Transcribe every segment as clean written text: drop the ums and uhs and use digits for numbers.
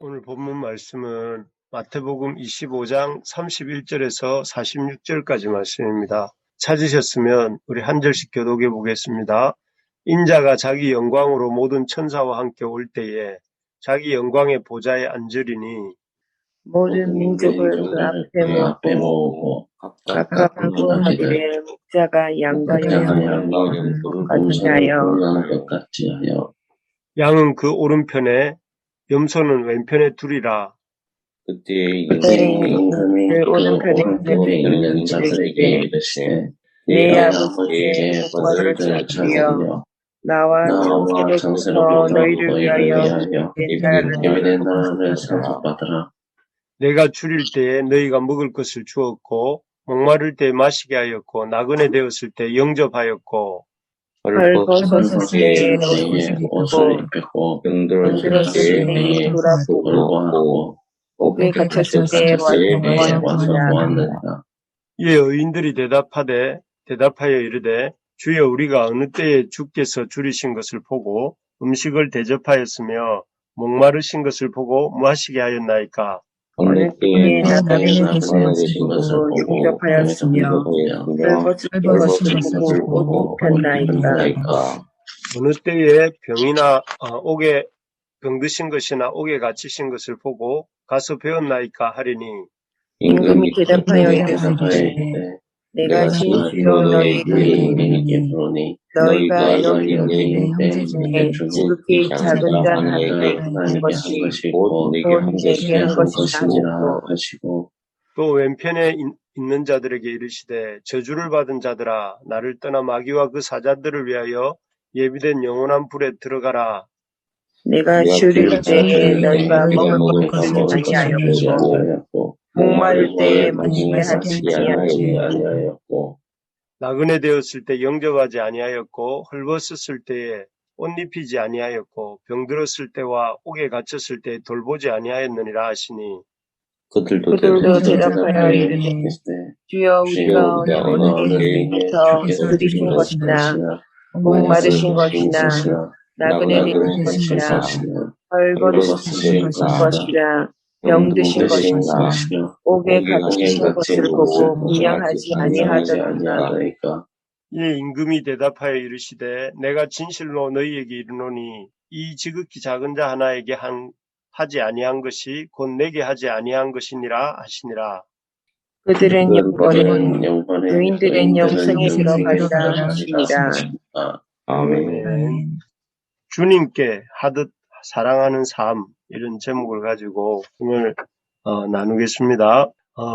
오늘 본문 말씀은 마태복음 25장 31절에서 46절까지 말씀입니다. 찾으셨으면 우리 한 절씩 교독해 보겠습니다. 인자가 자기 영광으로 모든 천사와 함께 올 때에 자기 영광의 보좌에 앉으리니 모든 민족을 그 앞에 모으고 각각 구원하기를 목자가 양과 염소를 부르는 것 같이 하여 양은 그 오른편에 염소는 왼편에 두리라. 그때 임금이 그 오른편에 있는 자들에게 이르시되 내 아버지의 보좌를 찾으려 나와 창세로부터 너희를 위하여 예비된 나라를 상속받으라. 내가 줄일 때에 너희가 먹을 것을 주었고 목마를 때에 마시게 하였고 나그네 되었을 때 영접하였고 벌벗었을 때에 옷을 입혔고 병들었을 때에 돌보았고 옥에 갇혔을 때에 와서 보았느니라. 이에 의인들이 대답하여 이르되 주여 우리가 어느 때에 주께서 줄이신 것을 보고 음식을 대접하였으며 목마르신 것을 보고 마시게 하였나이까. 어느 때에 나그네가 보내신 것을 보고 영접하였으며 벌벗은 것을 보고 입혔나이까. 어느 때에 병이나 옥에 병드신 것이나 옥에 갇히신 것을 보고 가서 배웠나이까 하리니 임금이 대답하여 이르되 내가 진실로 너희에게 이르노니 너희가 여기 있는 때 지극히 작은 자 하나에게 한 것이 곧 내게 한 것이라 하시고 또 왼편에 있는 자들에게 이르시되 저주를 받은 자들아 나를 떠나 마귀와 그 사자들을 위하여 예비된 영원한 불에 들어가라. 내가 줄일 때에 너희가 먹을 것을 준비하였고 목마를 때에 마시게 하지 아니하였고 나그네 되었을 때 영접하지 아니하였고 헐벗었을 때에 옷 입히지 아니하였고 병들었을 때와 옥에 갇혔을 때에 돌보지 아니하였느니라 하시니 그들도 대답하여 이르되 주여 우리가 어느 때부터 들이신 것이나 목마르신 것이나 나그네 되신 것이나 벌거벗으신 것이나 병드신 것이나 옥에 갇히신 것을 보고 공양하지 아니하더이까. 이에 임금이 대답하여 이르시되 내가 진실로 너희에게 이르노니 이 지극히 작은 자 하나에게 하지 아니한 것이 곧 내게 하지 아니한 것이니라 하시니라. 그들은 영번에 의인들은 영생에 들어가리라 하시니라. 아멘. 주님께 하듯 사랑하는 삶, 이런 제목을 가지고 오늘 나누겠습니다.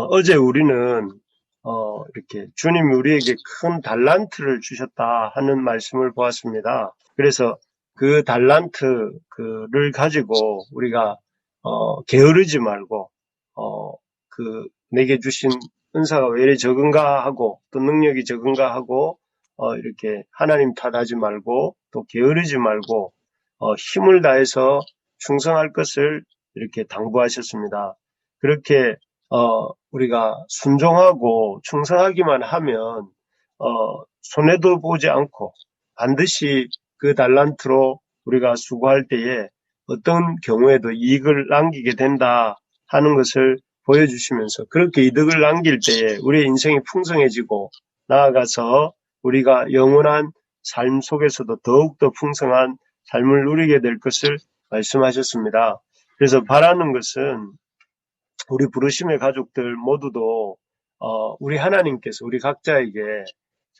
어제 우리는 이렇게 주님이 우리에게 큰 달란트를 주셨다 하는 말씀을 보았습니다. 그래서 그 달란트를 가지고 우리가 게으르지 말고 내게 주신 은사가 왜 이리 적은가 하고 또 능력이 적은가 하고 이렇게 하나님 탓하지 말고 또 게으르지 말고 힘을 다해서 충성할 것을 이렇게 당부하셨습니다. 그렇게 우리가 순종하고 충성하기만 하면 손해도 보지 않고 반드시 그 달란트로 우리가 수고할 때에 어떤 경우에도 이익을 남기게 된다 하는 것을 보여주시면서 그렇게 이득을 남길 때에 우리의 인생이 풍성해지고 나아가서 우리가 영원한 삶 속에서도 더욱더 풍성한 삶을 누리게 될 것을 말씀하셨습니다. 그래서 바라는 것은 우리 부르심의 가족들 모두도 우리 하나님께서 우리 각자에게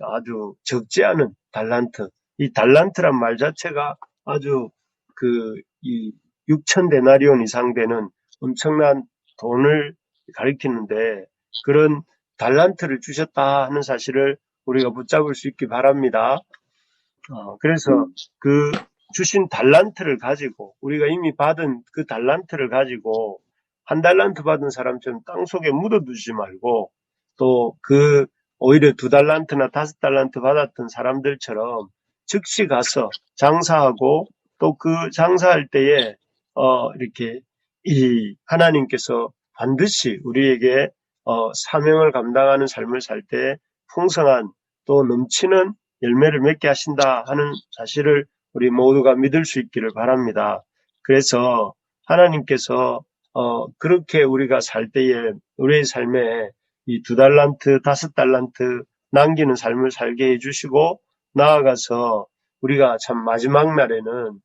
아주 적지 않은 달란트, 이 달란트란 말 자체가 아주 이 6,000데나리온 이상 되는 엄청난 돈을 가리키는데 그런 달란트를 주셨다 하는 사실을 우리가 붙잡을 수 있기 바랍니다. 그래서 그 주신 달란트를 가지고 우리가 이미 받은 그 달란트를 가지고 한 달란트 받은 사람처럼 땅속에 묻어두지 말고 또 오히려 2달란트나 5달란트 받았던 사람들처럼 즉시 가서 장사하고 또 그 장사할 때에 이렇게 이 하나님께서 반드시 우리에게 사명을 감당하는 삶을 살 때 풍성한 또 넘치는 열매를 맺게 하신다 하는 사실을 우리 모두가 믿을 수 있기를 바랍니다. 그래서 하나님께서 그렇게 우리가 살 때에 우리의 삶에 이 2달란트, 5달란트 남기는 삶을 살게 해주시고 나아가서 우리가 참 마지막 날에는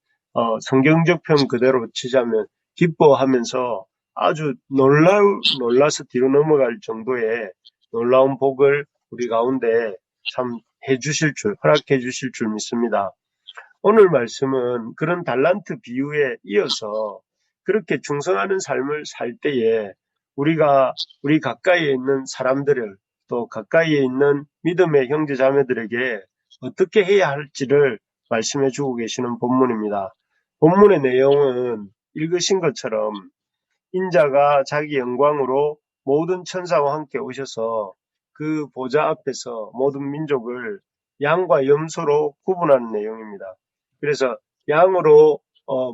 성경적 표현 그대로 치자면 기뻐하면서 아주 놀라서 뒤로 넘어갈 정도의 놀라운 복을 우리 가운데 참 허락해 주실 줄 믿습니다. 오늘 말씀은 그런 달란트 비유에 이어서 그렇게 충성하는 삶을 살 때에 우리가 우리 가까이에 있는 사람들을 또 가까이에 있는 믿음의 형제 자매들에게 어떻게 해야 할지를 말씀해 주고 계시는 본문입니다. 본문의 내용은 읽으신 것처럼 인자가 자기 영광으로 모든 천사와 함께 오셔서 그 보좌 앞에서 모든 민족을 양과 염소로 구분하는 내용입니다. 그래서 양으로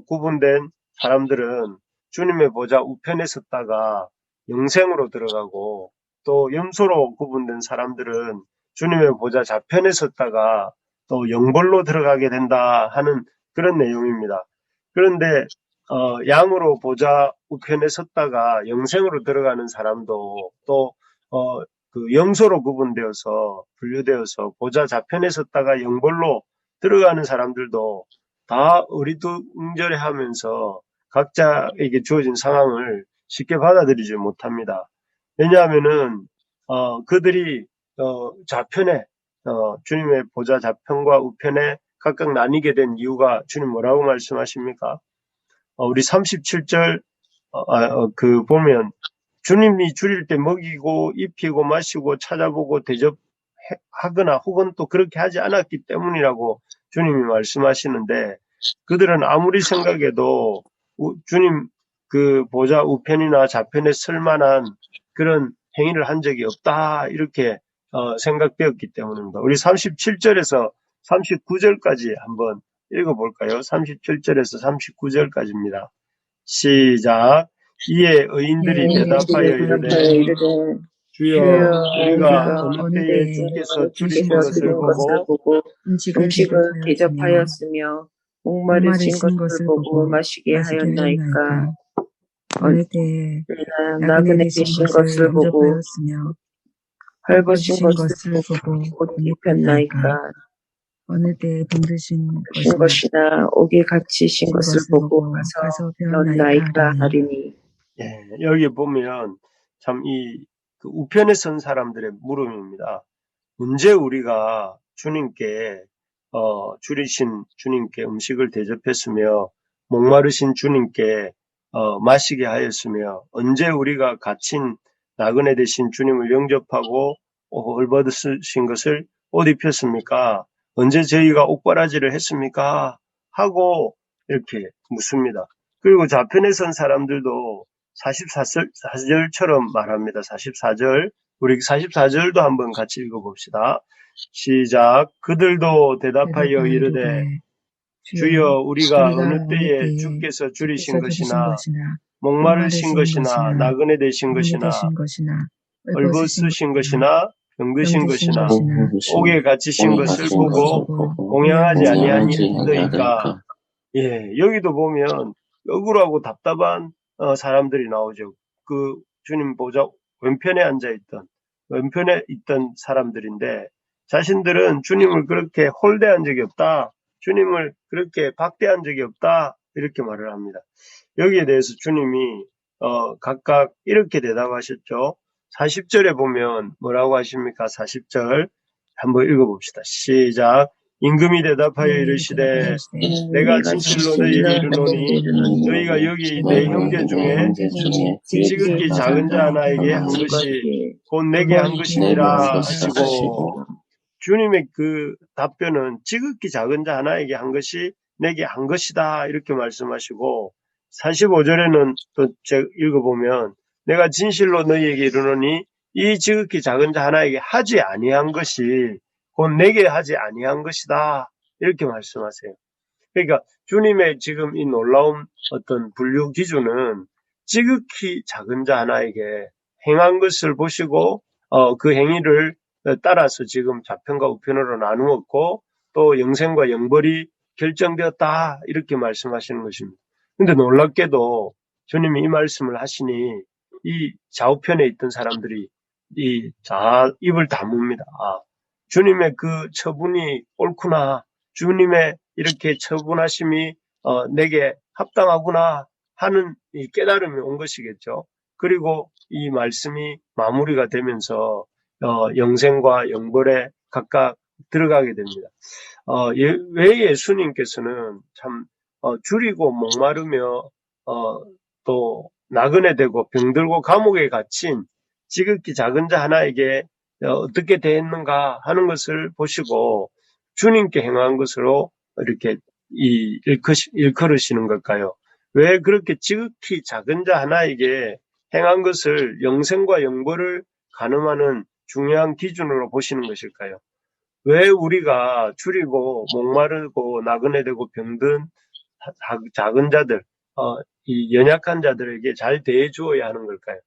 구분된 사람들은 주님의 보좌 우편에 섰다가 영생으로 들어가고 또 염소로 구분된 사람들은 주님의 보좌 좌편에 섰다가 또 영벌로 들어가게 된다 하는 그런 내용입니다. 그런데 양으로 보좌 우편에 섰다가 영생으로 들어가는 사람도 또 그 염소로 구분되어서 분류되어서 보좌 좌편에 섰다가 영벌로 들어가는 사람들도 다 어리둥절해하면서 각자에게 주어진 상황을 쉽게 받아들이지 못합니다. 왜냐하면은 그들이 좌편에 주님의 보좌 좌편과 우편에 각각 나뉘게 된 이유가 주님 뭐라고 말씀하십니까? 우리 37절 보면 주님이 줄일 때 먹이고 입히고 마시고 찾아보고 대접하거나 혹은 또 그렇게 하지 않았기 때문이라고 주님이 말씀하시는데 그들은 아무리 생각해도 주님 그 보좌 우편이나 좌편에 쓸 만한 그런 행위를 한 적이 없다 이렇게 생각되었기 때문입니다. 우리 37절에서 39절까지 한번 읽어볼까요? 37절에서 39절까지입니다. 시작. 이에 의인들이 대답하여 이르되 주여 우리가 어느 때에 주께서 줄이신 것을 보고 음식을 대접하였으며 목마르신 것을 보고 마시게 하였나이까. 어느 때에 나그네 되신 것을 보고 헐벗은 것을 보고 옷 입혔나이까. 어느 때에 병드신 것이나 옥에 갇히신 것을 보고 가서 배웠나이까 하리니. 예, 여기 보면 참 그 우편에 선 사람들의 물음입니다. 언제 우리가 주님께 줄이신 주님께 음식을 대접했으며 목마르신 주님께 마시게 하였으며 언제 우리가 갇힌 나그네 되신 주님을 영접하고 헐벗으신 것을 옷 입혔습니까? 언제 저희가 옥바라지를 했습니까? 하고 이렇게 묻습니다. 그리고 좌편에 선 사람들도 44절처럼 말합니다. 44절. 우리 44절도 한번 같이 읽어봅시다. 시작. 그들도 대답하여 이르되 주여 우리가 어느 때에 주께서 줄이신 것이나 목마르신 것이나 나그네 되신 것이나 헐벗으신 것이나 병드신 것이나 옥에 갇히신 것을 보고 공양하지 아니하니이까. 예, 여기도 보면 억울하고 답답한 사람들이 나오죠. 그 주님 보좌 왼편에 있던 사람들인데 자신들은 주님을 그렇게 홀대한 적이 없다. 주님을 그렇게 박대한 적이 없다. 이렇게 말을 합니다. 여기에 대해서 주님이 각각 이렇게 대답하셨죠. 40절에 보면 뭐라고 하십니까? 40절 한번 읽어봅시다. 시작. 임금이 대답하여 이르시되 내가 진실로 너희에게 이르노니 너희가 여기 내 형제 중에 지극히 작은 자 하나에게 한 것이 곧 내게 한 것이니라 하시고 주님의 그 답변은 지극히 작은 자 하나에게 한 것이 내게 한 것이다 이렇게 말씀하시고 45절에는 또 제가 읽어보면 내가 진실로 너희에게 이르노니 이 지극히 작은 자 하나에게 하지 아니한 것이 곧 내게 하지 아니한 것이다 이렇게 말씀하세요. 그러니까 주님의 지금 이 놀라운 어떤 분류 기준은 지극히 작은 자 하나에게 행한 것을 보시고 그 행위를 따라서 지금 좌편과 우편으로 나누었고 또 영생과 영벌이 결정되었다 이렇게 말씀하시는 것입니다. 근데 놀랍게도 주님이 이 말씀을 하시니 이 좌우편에 있던 사람들이 다 입을 다뭅니다. 주님의 그 처분이 옳구나. 주님의 이렇게 처분하심이 내게 합당하구나 하는 이 깨달음이 온 것이겠죠. 그리고 이 말씀이 마무리가 되면서 영생과 영벌에 각각 들어가게 됩니다. 왜 예수님께서는 참 줄이고 목마르며 또 나그네 되고 병들고 감옥에 갇힌 지극히 작은 자 하나에게 어떻게 대했는가 하는 것을 보시고 주님께 행한 것으로 이렇게 일컬으시는 걸까요? 왜 그렇게 지극히 작은 자 하나에게 행한 것을 영생과 영벌을 가늠하는 중요한 기준으로 보시는 것일까요? 왜 우리가 줄이고 목마르고 나그네 되고 병든 작은 자들, 이 연약한 자들에게 잘 대해 주어야 하는 걸까요?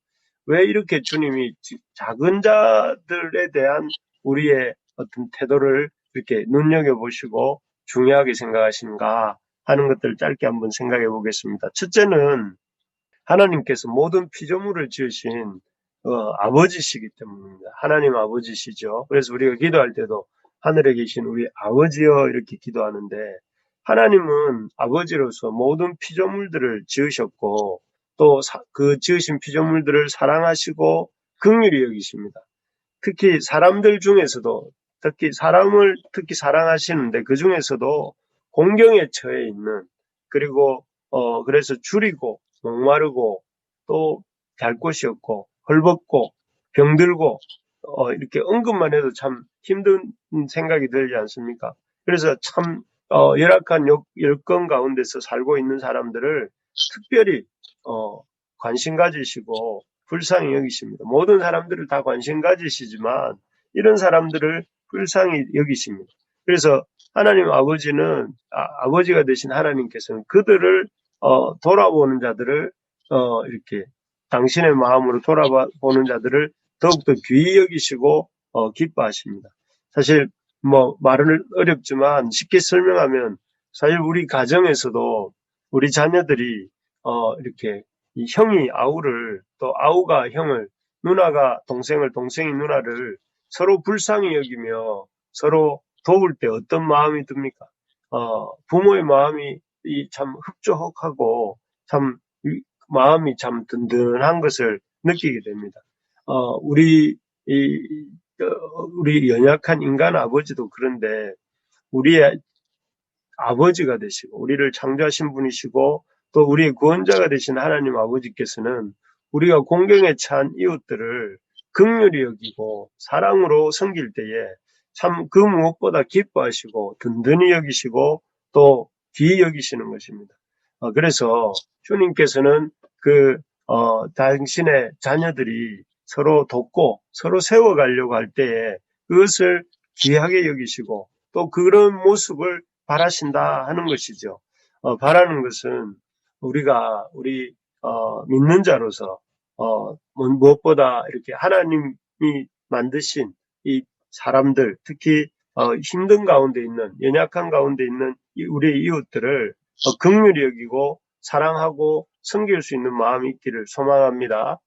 왜 이렇게 주님이 작은 자들에 대한 우리의 어떤 태도를 이렇게 눈여겨보시고 중요하게 생각하시는가 하는 것들을 짧게 한번 생각해 보겠습니다. 첫째는 하나님께서 모든 피조물을 지으신 아버지시기 때문입니다. 하나님 아버지시죠. 그래서 우리가 기도할 때도 하늘에 계신 우리 아버지여 이렇게 기도하는데 하나님은 아버지로서 모든 피조물들을 지으셨고 또 그 지으신 피조물들을 사랑하시고 긍휼히 여기십니다. 특히 사람들 중에서도 특히 사람을 사랑하시는데 그 중에서도 공경에 처해 있는 그리고 그래서 줄이고 목마르고 또 잘 곳이 없고 헐벗고 병들고 이렇게 언급만 해도 참 힘든 생각이 들지 않습니까? 그래서 참 열악한 여건 가운데서 살고 있는 사람들을 특별히 관심 가지시고 불쌍히 여기십니다. 모든 사람들을 다 관심 가지시지만 이런 사람들을 불쌍히 여기십니다. 그래서 하나님 아버지는 아버지가 되신 하나님께서는 그들을 돌아보는 자들을 이렇게 당신의 마음으로 돌아보는 자들을 더욱더 귀히 여기시고 기뻐하십니다. 사실 뭐 말은 어렵지만 쉽게 설명하면 사실 우리 가정에서도 우리 자녀들이 이렇게 이 형이 아우를 또 아우가 형을 누나가 동생을 동생이 누나를 서로 불쌍히 여기며 서로 도울 때 어떤 마음이 듭니까? 부모의 마음이 참 흡족하고 참 마음이 참 든든한 것을 느끼게 됩니다. 우리 우리 연약한 인간 아버지도 그런데 우리의 아버지가 되시고 우리를 창조하신 분이시고 또 우리의 구원자가 되신 하나님 아버지께서는 우리가 공경에 처한 이웃들을 긍휼히 여기고 사랑으로 섬길 때에 참 그 무엇보다 기뻐하시고 든든히 여기시고 또 귀히 여기시는 것입니다. 그래서 주님께서는 당신의 자녀들이 서로 돕고 서로 세워가려고 할 때에 그것을 귀하게 여기시고 또 그런 모습을 바라신다 하는 것이죠. 바라는 것은 우리가 믿는 자로서 무엇보다 이렇게 하나님이 만드신 이 사람들, 특히 힘든 가운데 있는 연약한 가운데 있는 우리의 이웃들을 긍휼히 여기고 사랑하고 섬길 수 있는 마음이 있기를 소망합니다.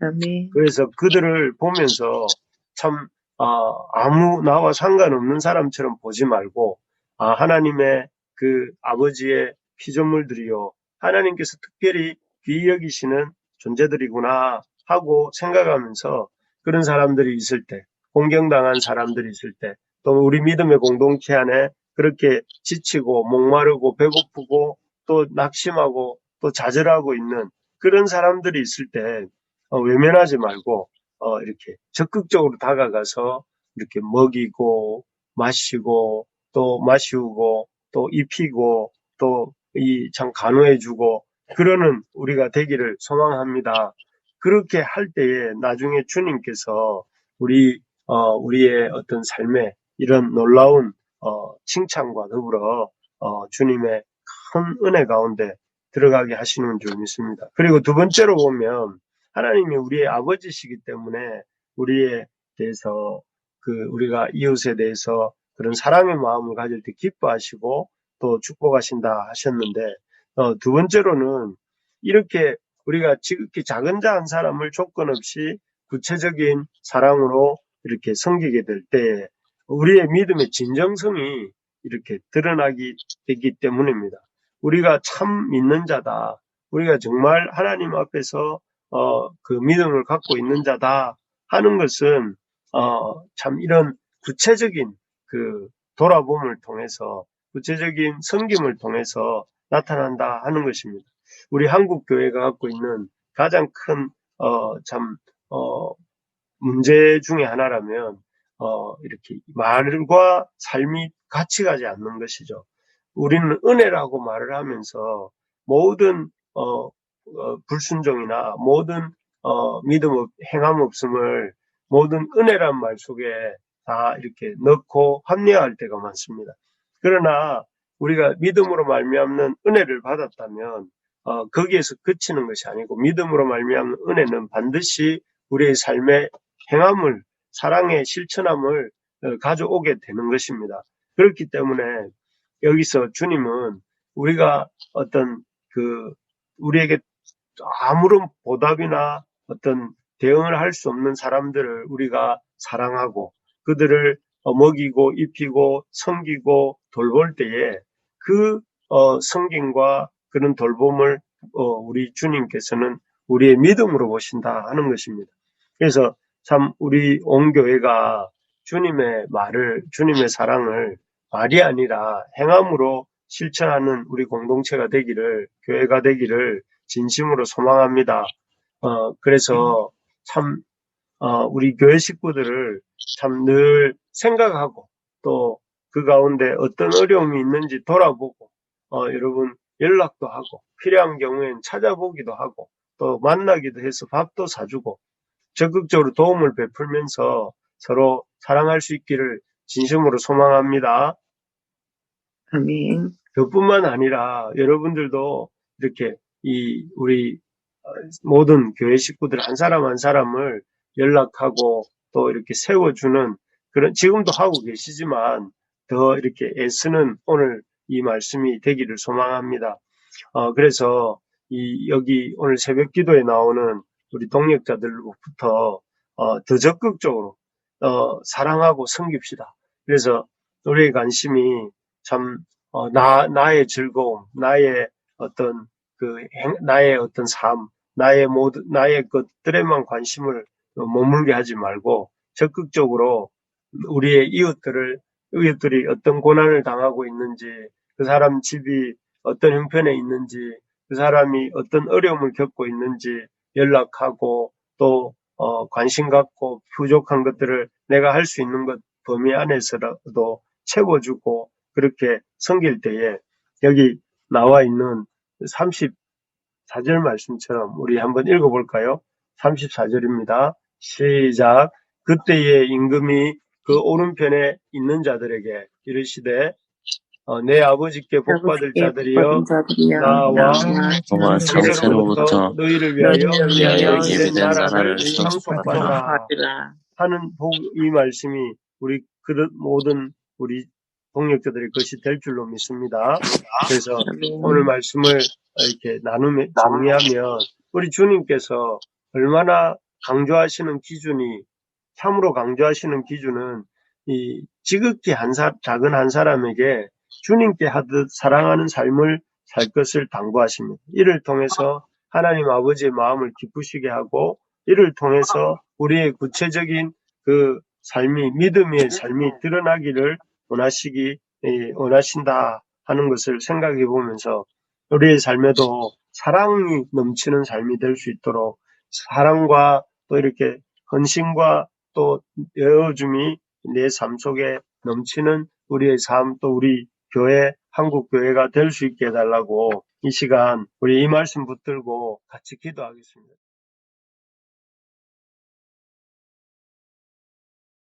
아멘. 그래서 그들을 보면서 참 아무 나와 상관없는 사람처럼 보지 말고 하나님의 그 아버지의 피조물들이요 하나님께서 특별히 귀히 여기시는 존재들이구나 하고 생각하면서 그런 사람들이 있을 때 공경당한 사람들이 있을 때 또 우리 믿음의 공동체 안에 그렇게 지치고 목마르고 배고프고 또 낙심하고 또 좌절하고 있는 그런 사람들이 있을 때 외면하지 말고 이렇게 적극적으로 다가가서 이렇게 먹이고 마시고 또 마시우고 또 입히고 또 참 간호해주고 그러는 우리가 되기를 소망합니다. 그렇게 할 때에 나중에 주님께서 우리의 어떤 삶에 이런 놀라운 칭찬과 더불어 주님의 큰 은혜 가운데 들어가게 하시는 줄 믿습니다. 그리고 두 번째로 보면 하나님이 우리의 아버지시기 때문에 우리에 대해서 우리가 이웃에 대해서 그런 사랑의 마음을 가질 때 기뻐하시고 또 축복하신다 하셨는데 두 번째로는 이렇게 우리가 지극히 작은 자 한 사람을 조건 없이 구체적인 사랑으로 이렇게 섬기게 될 때 우리의 믿음의 진정성이 이렇게 드러나기 되기 때문입니다. 우리가 참 믿는 자다. 우리가 정말 하나님 앞에서 그 믿음을 갖고 있는 자다 하는 것은 참 이런 구체적인 그 돌아봄을 통해서 구체적인 섬김을 통해서 나타난다 하는 것입니다. 우리 한국 교회가 갖고 있는 가장 큰 문제 중에 하나라면 이렇게 말과 삶이 같이 가지 않는 것이죠. 우리는 은혜라고 말을 하면서 모든 불순종이나 모든 믿음 행함 없음을 모든 은혜란 말 속에 다 이렇게 넣고 합리화할 때가 많습니다. 그러나 우리가 믿음으로 말미암는 은혜를 받았다면 거기에서 그치는 것이 아니고 믿음으로 말미암는 은혜는 반드시 우리의 삶의 행함을 사랑의 실천함을 가져오게 되는 것입니다. 그렇기 때문에 여기서 주님은 우리가 어떤 우리에게 아무런 보답이나 어떤 대응을 할 수 없는 사람들을 우리가 사랑하고 그들을 먹이고 입히고 섬기고 돌볼 때에 그 섬김과 그런 돌봄을 우리 주님께서는 우리의 믿음으로 보신다 하는 것입니다. 그래서 참 우리 온 교회가 주님의 주님의 사랑을 말이 아니라 행함으로 실천하는 우리 공동체가 되기를, 교회가 되기를 진심으로 소망합니다. 그래서 참 우리 교회 식구들을 참 늘 생각하고 또 그 가운데 어떤 어려움이 있는지 돌아보고 여러분 연락도 하고 필요한 경우엔 찾아보기도 하고 또 만나기도 해서 밥도 사주고 적극적으로 도움을 베풀면서 서로 사랑할 수 있기를 진심으로 소망합니다. 아멘. 그뿐만 아니라 여러분들도 이렇게 우리 모든 교회 식구들 한 사람 한 사람을 연락하고 또 이렇게 세워주는 그런 지금도 하고 계시지만 더 이렇게 애쓰는 오늘 이 말씀이 되기를 소망합니다. 그래서 여기 오늘 새벽 기도에 나오는 우리 동역자들로부터 더 적극적으로 사랑하고 섬깁시다. 그래서 우리의 관심이 참 나의 즐거움, 나의 어떤 나의 어떤 삶, 나의 것들에만 관심을 머물게 하지 말고 적극적으로 우리의 이웃들이 어떤 고난을 당하고 있는지, 그 사람 집이 어떤 형편에 있는지, 그 사람이 어떤 어려움을 겪고 있는지 연락하고 또 관심 갖고 부족한 것들을 내가 할 수 있는 것 범위 안에서라도 채워주고 그렇게 섬길 때에 여기 나와 있는 34절 말씀처럼 우리 한번 읽어볼까요? 34절입니다. 시작. 그때의 임금이 그 오른편에 있는 자들에게 이르시되 내 아버지께 복받을 자들이여 나와 창세로부터 너희를 위하여 예비된 나라를 상속받으라 하는 이 말씀이 우리 모든 우리 동역자들의 것이 될 줄로 믿습니다. 그래서 오늘 말씀을 이렇게 정리하면 우리 주님께서 얼마나 강조하시는 기준이 참으로 강조하시는 기준은 이 지극히 작은 한 사람에게 주님께 하듯 사랑하는 삶을 살 것을 당부하십니다. 이를 통해서 하나님 아버지의 마음을 기쁘시게 하고 이를 통해서 우리의 구체적인 그 삶이 믿음의 삶이 드러나기를 원하신다 하는 것을 생각해 보면서 우리의 삶에도 사랑이 넘치는 삶이 될 수 있도록 사랑과 또 이렇게 헌신과 또 여어줌이 내 삶 속에 넘치는 우리의 삶 또 우리 교회 한국 교회가 될 수 있게 해달라고 이 시간 우리 이 말씀 붙들고 같이 기도하겠습니다.